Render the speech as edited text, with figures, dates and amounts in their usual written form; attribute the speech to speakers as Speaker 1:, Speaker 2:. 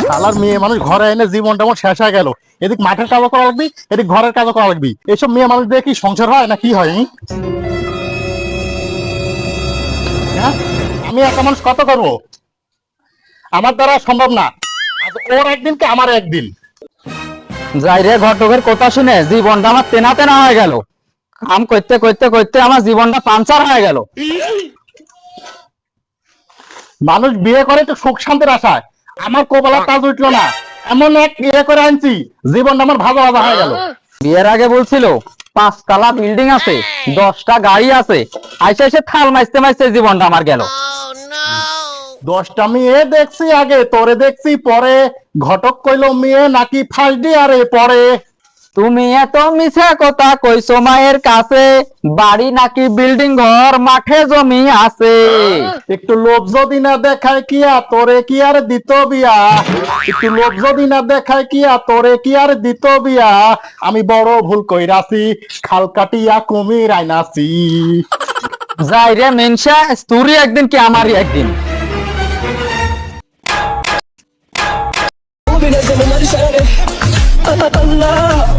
Speaker 1: শালার মেয়ে মানুষ ঘরে এনে জীবনটা আমার শেষ হয়ে গেল। এদিক মাঠের কাজও করা লাগবি, এদিক ঘরের কাজও করা লাগবি। এসব মেয়ে মানুষ দিয়ে কি সংসার হয় না কি হয়? হ্যাঁ, আমি একটা মানুষ কত করবো? আমার দ্বারা সম্ভব না। আজ ওর একদিন কি আমার একদিন।
Speaker 2: যাই রে, ঘটকের কথা শুনে জীবনটা আমার তেনা তেনা হয়ে গেল। কাম করতে করতে করতে আমার জীবনটা পাঞ্চার হয়ে গেল।
Speaker 1: মানুষ বিয়ে করে তো সুখ শান্তির আশায়, আমার কপালে কাজ উঠলো না। এমন এক বিয়ে করে আনছি, জীবনটা আমার ভালো ভালো হয়ে গেল।
Speaker 2: বিয়ের আগে বলছিল 5 তলা বিল্ডিং আছে, 10টা গাড়ি আছে, আইসে এসে থাল মাইতে মাইতে জীবনটা আমার গেল।
Speaker 1: 10টা মেয়ে দেখছি আগে, তোরে দেখছি পরে। ঘটক কইলো মেয়ে নাকি ফার্স্ট ইয়ারে পরে।
Speaker 2: তুমি এত মিছা কথা কইছো মায়ের কাছে, বাড়ি নাকি বিল্ডিং ঘর মাঠে জমি আছে।
Speaker 1: একটু লোভ যদি না দেখায় কিয়া তোরে কি আর দিত বিয়া। একটু লোভ যদি না দেখায় কিয়া তোরে কি আর দিত বিয়া। আমি বড় ভুল কইরাছি, খাল কাটিয়া কুমির আইনাছি।
Speaker 2: যাই রে মেনসা, তুই একদিন কি আমারই একদিন।
Speaker 3: وبنزل مرسالة الله